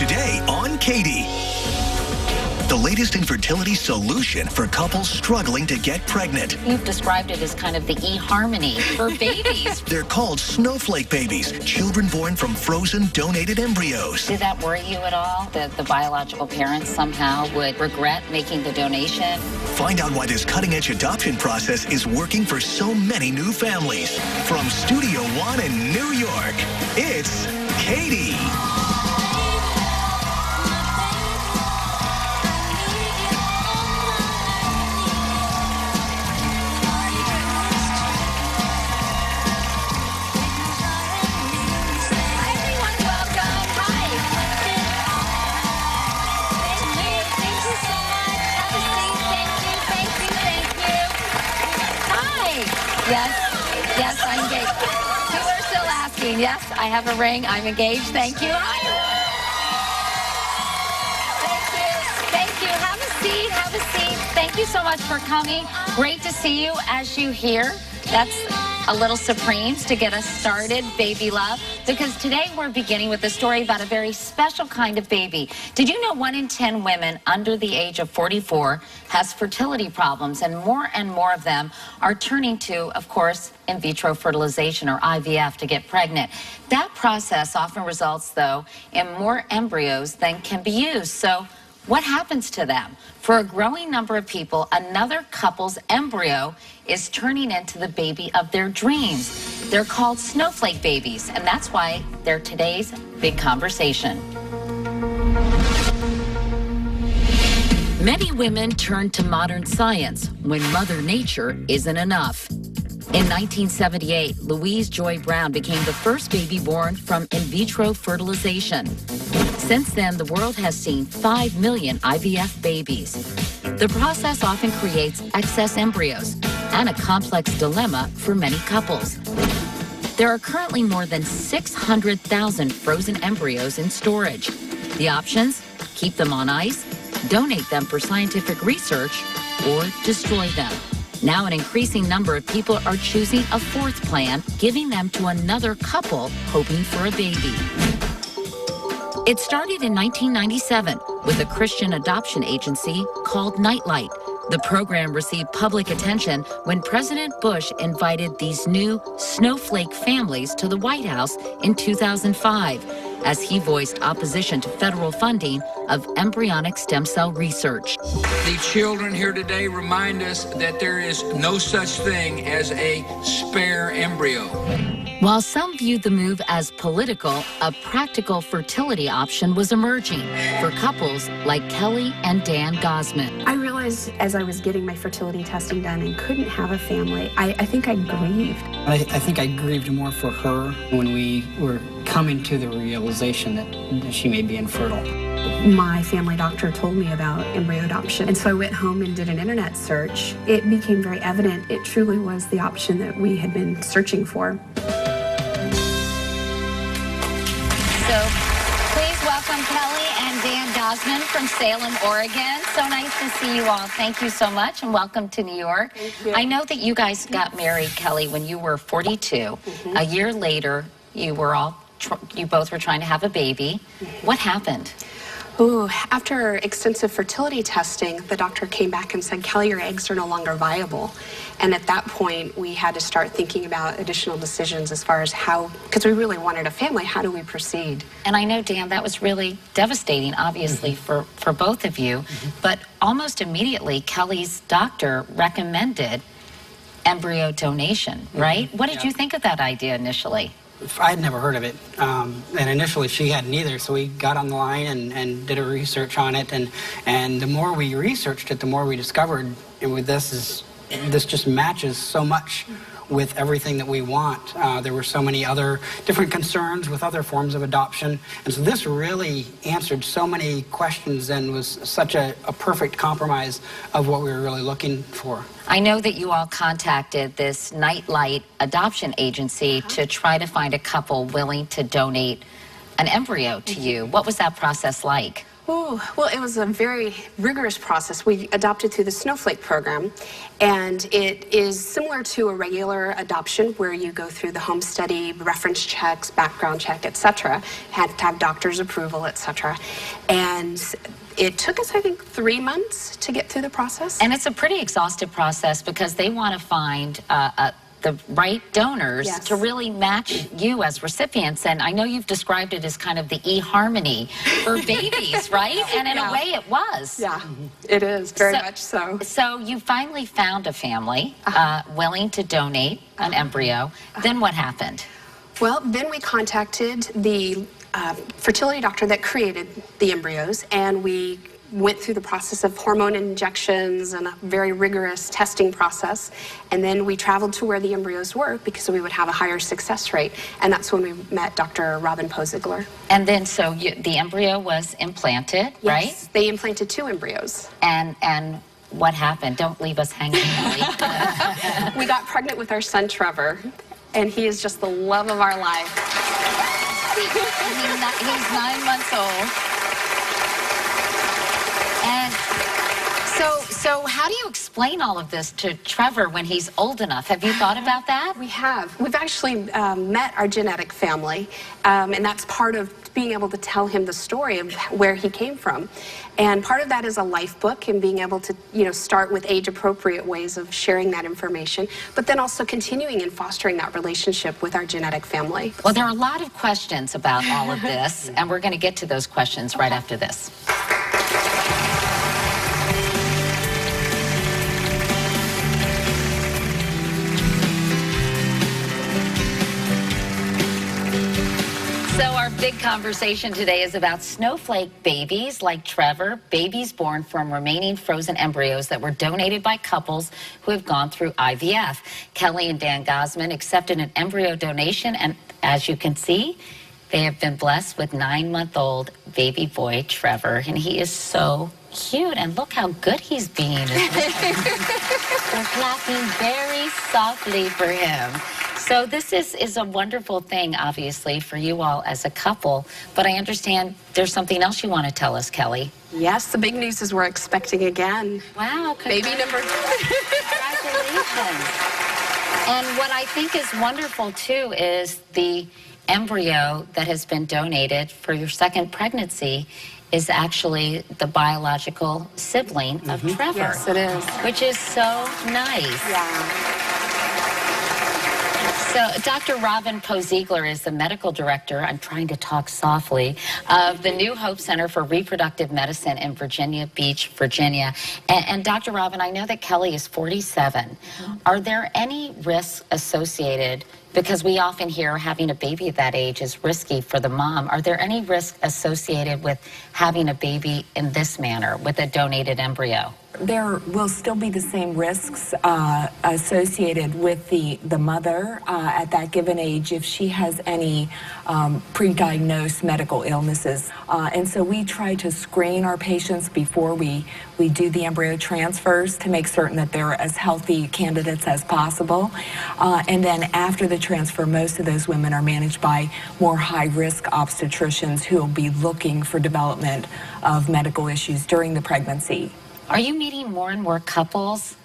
Today on Katie. The latest infertility solution for couples struggling to get pregnant. You've described it as kind of the eHarmony for babies. They're called Snowflake babies, children born from frozen donated embryos. Did that worry you at all, that the biological parents somehow would regret making the donation? Find out why this cutting-edge adoption process is working for so many new families. From Studio One in New York, it's Katie. Yes, I'm engaged. People are still asking. Yes, I have a ring. I'm engaged. Thank you. Thank you. Have a seat. Have a seat. Thank you so much for coming. Great to see you as you hear. That's a little Supremes to get us started, baby love, because today we're beginning with a story about a very special kind of baby. Did you know 1 in 10 women under the age of 44 has fertility problems, and more of them are turning to, of course, in vitro fertilization, or IVF, to get pregnant. That process often results, though, in more embryos than can be used. So what happens to them? For a growing number of people, another couple's embryo is turning into the baby of their dreams. They're called snowflake babies, and that's why they're today's big conversation. Many women turn to modern science when Mother Nature isn't enough. In 1978, Louise Joy Brown became the first baby born from in vitro fertilization. Since then, the world has seen 5 million IVF babies. The process often creates excess embryos and a complex dilemma for many couples. There are currently more than 600,000 frozen embryos in storage. The options: keep them on ice, donate them for scientific research, or destroy them. Now an increasing number of people are choosing a fourth plan, giving them to another couple hoping for a baby. It started in 1997 with a Christian adoption agency called Nightlight. The program received public attention when President Bush invited these new snowflake families to the White House in 2005, as he voiced opposition to federal funding of embryonic stem cell research. The children here today remind us that there is no such thing as a spare embryo. While some viewed the move as political, a practical fertility option was emerging for couples like Kelli and Dan Gassman. I realized as I was getting my fertility testing done and couldn't have a family, I think I grieved. I think I grieved more for her when we were coming to the realization that she may be infertile. My family doctor told me about embryo adoption, and so I went home and did an internet search. It became very evident it truly was the option that we had been searching for. So please welcome Kelli and Dan Gassman from Salem, Oregon. So nice to see you all. Thank you so much, and welcome to New York. Thank you. I know that you guys got married, Kelli, when you were 42. A year later, you both were trying to have a baby. What happened? Ooh, after extensive fertility testing, the doctor came back and said, Kelli, your eggs are no longer viable. And at that point, we had to start thinking about additional decisions as far as how, because we really wanted a family, how do we proceed? And I know, Dan, that was really devastating, obviously, for both of you. But almost immediately, Kelli's doctor recommended embryo donation, right? What did you think of that idea initially? I had never heard of it, and initially she hadn't either, so we got on the line and did a research on it, and the more we researched it, the more we discovered, and with this just matches so much with everything that we want. There were so many other different concerns with other forms of adoption, and so this really answered so many questions and was such a perfect compromise of what we were really looking for. I know that you all contacted this Nightlight adoption agency to try to find a couple willing to donate an embryo to you. What was that process like? Oh, well, it was a very rigorous process. We adopted through the Snowflake program, and it is similar to a regular adoption where you go through the home study, reference checks, background check, etc. Had to have doctor's approval, etc. And it took us, I think, 3 months to get through the process. And it's a pretty exhaustive process because they want to find the right donors to really match you as recipients. And I know you've described it as kind of the eHarmony for babies, right? And in a way it was. Yeah, it is, very much so. So you finally found a family willing to donate an embryo. Then what happened? Well, then we contacted the fertility doctor that created the embryos, and we went through the process of hormone injections and a very rigorous testing process. And then we traveled to where the embryos were because we would have a higher success rate. And that's when we met Dr. Robin Posegler. And then so the embryo was implanted, right? Yes, they implanted 2 embryos. And what happened? Don't leave us hanging, Kelli. We got pregnant with our son, Trevor, and he is just the love of our life. He's 9 months old. And so how do you explain all of this to Trevor when he's old enough? Have you thought about that? We have. We've actually met our genetic family, and that's part of being able to tell him the story of where he came from. And part of that is a life book and being able to, start with age-appropriate ways of sharing that information, but then also continuing and fostering that relationship with our genetic family. Well, there are a lot of questions about all of this, and we're going to get to those questions right after this. So our big conversation today is about snowflake babies like Trevor, babies born from remaining frozen embryos that were donated by couples who have gone through IVF. Kelli and Dan Gassman accepted an embryo donation, and as you can see, they have been blessed with 9-month-old baby boy Trevor, and he is so cute, and look how good he's being. We're clapping very softly for him. So this is a wonderful thing, obviously, for you all as a couple, but I understand there's something else you want to tell us, Kelli. Yes, the big news is we're expecting again. Wow, baby number 2. Congratulations. And what I think is wonderful, too, is the embryo that has been donated for your second pregnancy is actually the biological sibling of Trevor. Yes, it is. Which is so nice. Yeah. So Dr. Robin Posegler is the medical director, I'm trying to talk softly, of the New Hope Center for Reproductive Medicine in Virginia Beach, Virginia. And Dr. Robin, I know that Kelli is 47. Are there any risks associated, because we often hear having a baby at that age is risky for the mom, are there any risks associated with having a baby in this manner, with a donated embryo? There will still be the same risks associated with the mother at that given age if she has any pre-diagnosed medical illnesses. And so we try to screen our patients before we do the embryo transfers to make certain that they're as healthy candidates as possible. And then after the transfer, most of those women are managed by more high-risk obstetricians who will be looking for development of medical issues during the pregnancy. Are you meeting more and more couples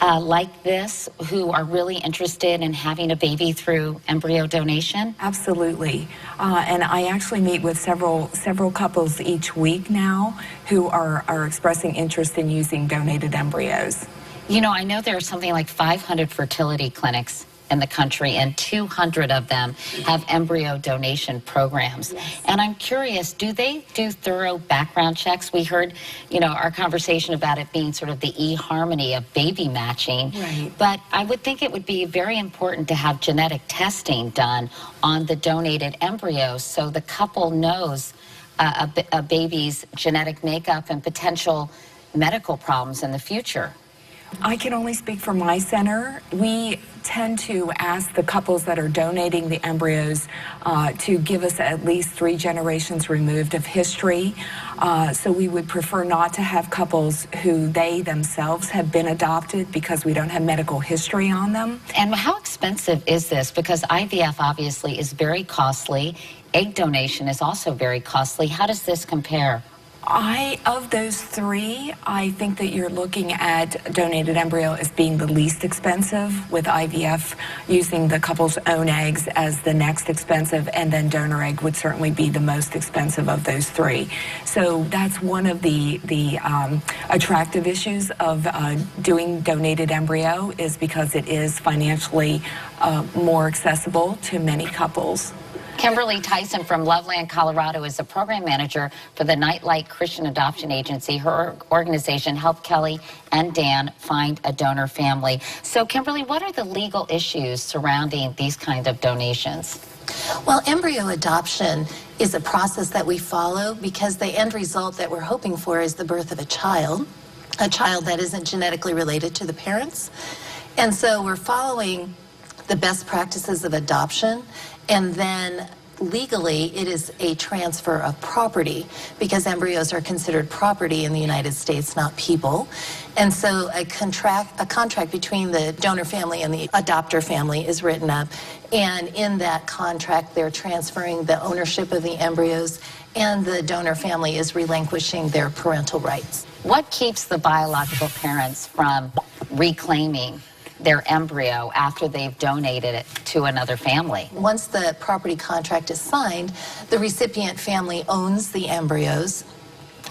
like this who are really interested in having a baby through embryo donation? Absolutely. And I actually meet with several couples each week now who are expressing interest in using donated embryos. You know, I know there are something like 500 fertility clinics in the country, and 200 of them have embryo donation programs. Yes. And I'm curious, do they do thorough background checks? We heard, our conversation about it being sort of the eHarmony of baby matching. Right. But I would think it would be very important to have genetic testing done on the donated embryos so the couple knows a baby's genetic makeup and potential medical problems in the future. I can only speak for my center. We tend to ask the couples that are donating the embryos to give us at least 3 generations removed of history. So we would prefer not to have couples who they themselves have been adopted because we don't have medical history on them. And how expensive is this? Because IVF obviously is very costly. Egg donation is also very costly. How does this compare? Of those three, I think that you're looking at donated embryo as being the least expensive, with IVF using the couple's own eggs as the next expensive, and then donor egg would certainly be the most expensive of those three. So that's one of the attractive issues of doing donated embryo, is because it is financially more accessible to many couples. Kimberly Tyson from Loveland, Colorado is the program manager for the Nightlight Christian Adoption Agency. Her organization helped Kelli and Dan find a donor family. So, Kimberly, what are the legal issues surrounding these kind of donations? Well, embryo adoption is a process that we follow because the end result that we're hoping for is the birth of a child that isn't genetically related to the parents. And so we're following the best practices of adoption, and then legally it is a transfer of property, because embryos are considered property in the United States, not people. And so a contract between the donor family and the adopter family is written up, and in that contract they're transferring the ownership of the embryos, and the donor family is relinquishing their parental rights. What keeps the biological parents from reclaiming their embryo after they've donated it to another family? Once the property contract is signed, the recipient family owns the embryos,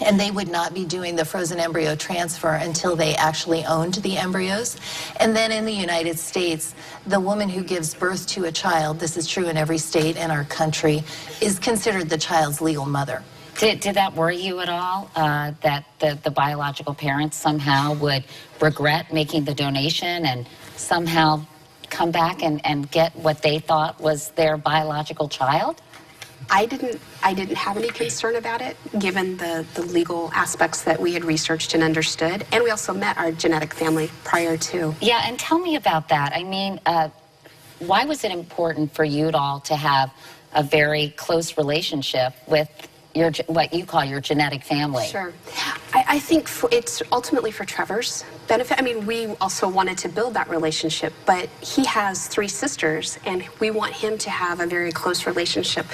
and they would not be doing the frozen embryo transfer until they actually owned the embryos. And then in the United States, the woman who gives birth to a child, this is true in every state in our country, is considered the child's legal mother. Did that worry you at all, that the biological parents somehow would regret making the donation and somehow come back and get what they thought was their biological child? I didn't have any concern about it, given the legal aspects that we had researched and understood. And we also met our genetic family prior to. Yeah, and tell me about that. I mean, why was it important for you all to have a very close relationship with what you call your genetic family? Sure. I think it's ultimately for Trevor's benefit. I mean, we also wanted to build that relationship, but he has 3 sisters, and we want him to have a very close relationship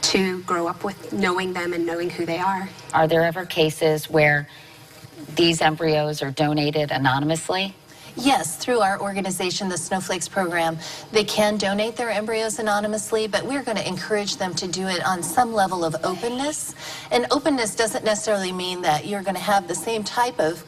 to grow up with, knowing them and knowing who they are. Are there ever cases where these embryos are donated anonymously? Yes, through our organization, the Snowflakes program, they can donate their embryos anonymously, but we're going to encourage them to do it on some level of openness. And openness doesn't necessarily mean that you're going to have the same type of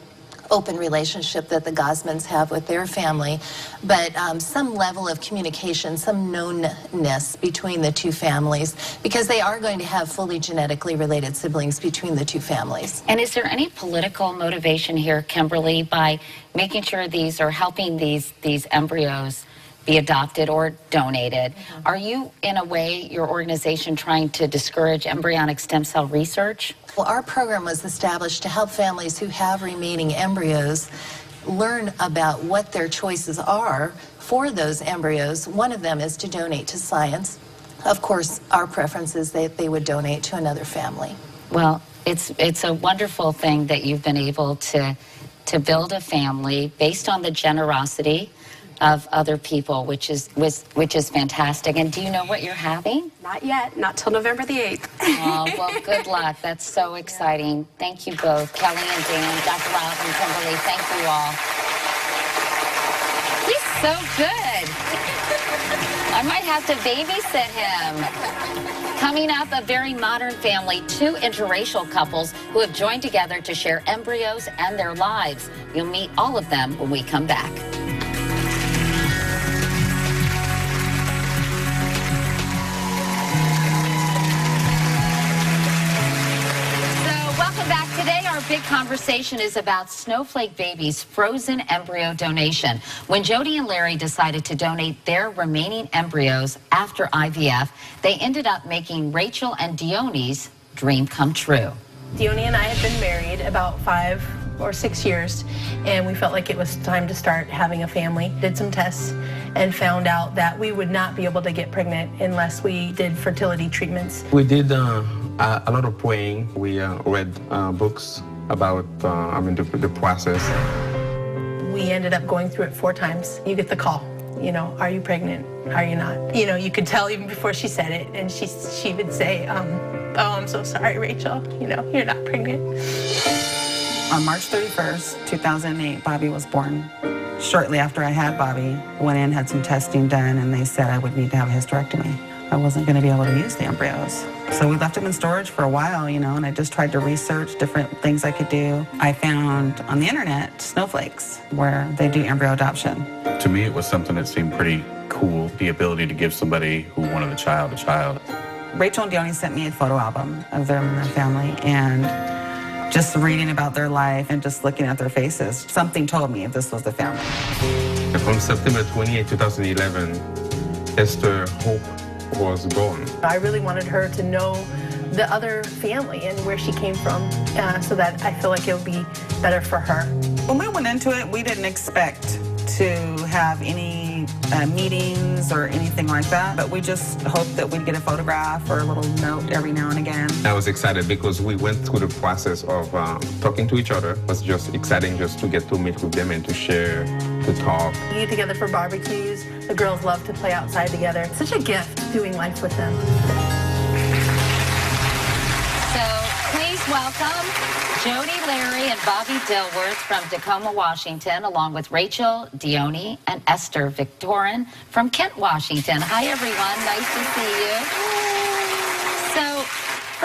open relationship that the Gassmans have with their family, but some level of communication, some knownness between the two families, because they are going to have fully genetically related siblings between the two families. And is there any political motivation here, Kimberly, by making sure these or helping these embryos be adopted or donated? Mm-hmm. Are you, in a way, your organization trying to discourage embryonic stem cell research? Well, our program was established to help families who have remaining embryos learn about what their choices are for those embryos. One of them is to donate to science. Of course, our preference is that they would donate to another family. Well, it's a wonderful thing that you've been able to build a family based on the generosity of other people, which is fantastic. And do you know what you're having? Not yet, not till November the 8th. Oh, well, good luck. That's so exciting. Thank you both, Kelli and Dan, Dr. Rob and Kimberly. Thank you all. He's so good. I might have to babysit him. Coming up, a very modern family, 2 interracial couples who have joined together to share embryos and their lives. You'll meet all of them when we come back. Today, our big conversation is about Snowflake Baby's frozen embryo donation. When Jody and Larry decided to donate their remaining embryos after IVF, they ended up making Rachel and Dione's dream come true. Dione and I had been married about 5 or 6 years, and we felt like it was time to start having a family. Did some tests and found out that we would not be able to get pregnant unless we did fertility treatments. We did a lot of praying. We read books about the process. We ended up going through it 4 times. You get the call. you know, are you pregnant? Are you not? You know, you could tell even before she said it, and she would say, oh, I'm so sorry, Rachel, you know, you're not pregnant. On March 31st, 2008, Bobby was born. Shortly after I had Bobby, went in, had some testing done, and they said I would need to have a hysterectomy. I wasn't going to be able to use the embryos. So we left them in storage for a while, you know, and I just tried to research different things I could do. I found on the internet Snowflakes, where they do embryo adoption. To me, it was something that seemed pretty cool, the ability to give somebody who wanted a child. Rachel and Dione sent me a photo album of them and their family, and just reading about their life and just looking at their faces, something told me this was the family. On September 28, 2011, Esther Hope was born. I really wanted her to know the other family and where she came from, so that I feel like it would be better for her. When we went into it, we didn't expect to have any meetings or anything like that, but we just hoped that we'd get a photograph or a little note every now and again. I was excited because we went through the process of talking to each other. It was just exciting just to get to meet with them and to share, to talk. We get together for barbecues. The girls love to play outside together. It's such a gift doing life with them. So please welcome Jody, Larry, and Bobby Dilworth from Tacoma, Washington, along with Rachel, Dione, and Esther Victorin from Kent, Washington. Hi, everyone. Nice to see you. So,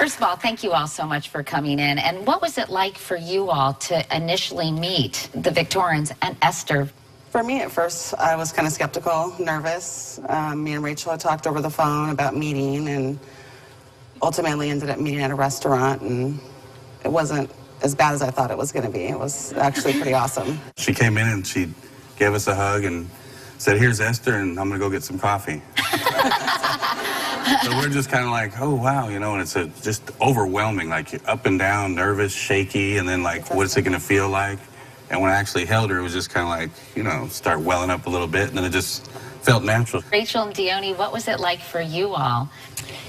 first of all, thank you all so much for coming in. And what was it like for you all to initially meet the Victorins and Esther? For me, at first, I was kind of skeptical, nervous. Me and Rachel had talked over the phone about meeting, and ultimately ended up meeting at a restaurant, and it wasn't as bad as I thought it was going to be. It was actually pretty awesome. She came in and she gave us a hug and said, here's Esther, and I'm going to go get some coffee. So we're just kind of like, oh, wow, you know, and it's just overwhelming, like up and down, nervous, shaky, and then like, what's it going to feel like? And when I actually held her, it was just kind of like, you know, start welling up a little bit, and then it just felt natural. Rachel and Dione, what was it like for you all?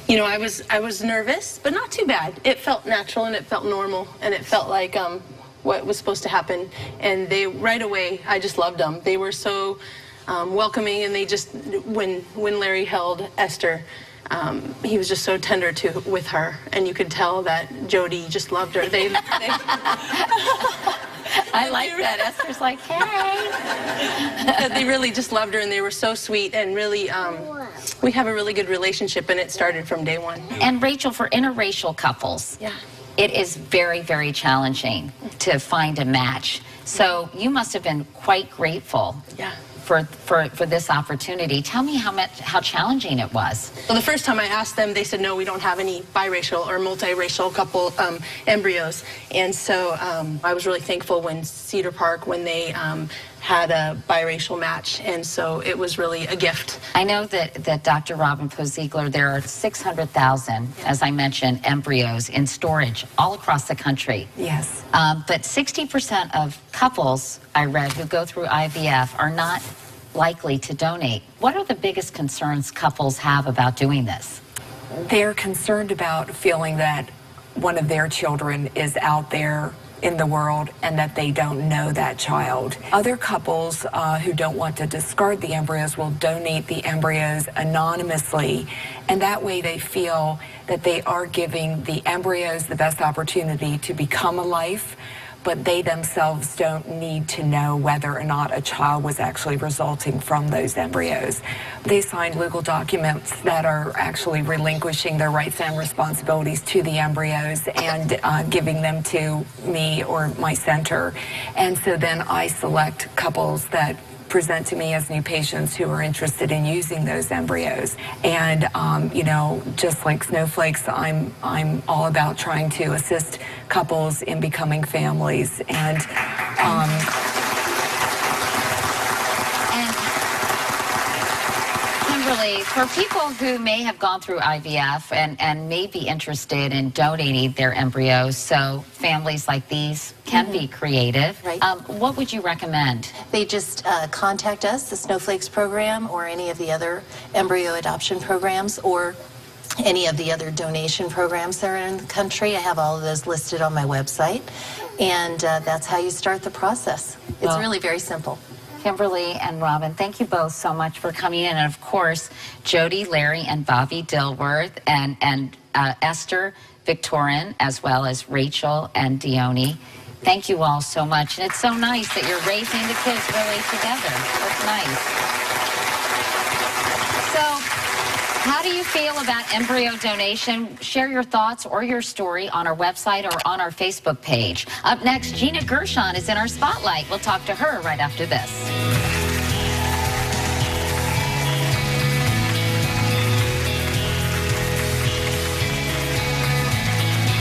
You know, I was nervous, but not too bad. It felt natural and it felt normal, and it felt like what was supposed to happen. And they, right away, I just loved them. They were so welcoming, and they just, when Larry held Esther, he was just so tender with her, and you could tell that Jody just loved her. I like that. Esther's like, hey. They really just loved her, and they were so sweet, and really, we have a really good relationship, and it started from day one. And Rachel, for interracial couples, it is very, very challenging to find a match. So you must have been quite grateful for this opportunity. Tell me how challenging it was. Well, the first time I asked them, they said, no, we don't have any biracial or multiracial couple embryos. And so I was really thankful when Cedar Park, when they had a biracial match, and so it was really a gift. I know that Dr. Robin Posegler, there are 600,000, as I mentioned, embryos in storage all across the country. Yes. But 60% of couples, I read, who go through IVF are not likely to donate. What are the biggest concerns couples have about doing this? They're concerned about feeling that one of their children is out there in the world and that they don't know that child. Other couples who don't want to discard the embryos will donate the embryos anonymously, and that way they feel that they are giving the embryos the best opportunity to become a life, but they themselves don't need to know whether or not a child was actually resulting from those embryos. They signed legal documents that are actually relinquishing their rights and responsibilities to the embryos and giving them to me or my center. And so then I select couples that present to me as new patients who are interested in using those embryos. And you know, just like Snowflakes, I'm all about trying to assist couples in becoming families. And Kimberly, for people who may have gone through IVF and may be interested in donating their embryos, so families like these can be creative, Right. What would you recommend? They just contact us, the Snowflakes program, or any of the other embryo adoption programs, or any of the other donation programs that are in the country. I have all of those listed on my website, and that's how you start the process. It's really very simple. Kimberly and Robin, thank you both so much for coming in. And of course, Jody, Larry, and Bobby Dilworth, and Esther Victorin, as well as Rachel and Dione. Thank you all so much. And it's so nice that you're raising the kids really together. That's nice. So, how do you feel about embryo donation? Share your thoughts or your story on our website or on our Facebook page. Up next, Gina Gershon is in our spotlight. We'll talk to her right after this.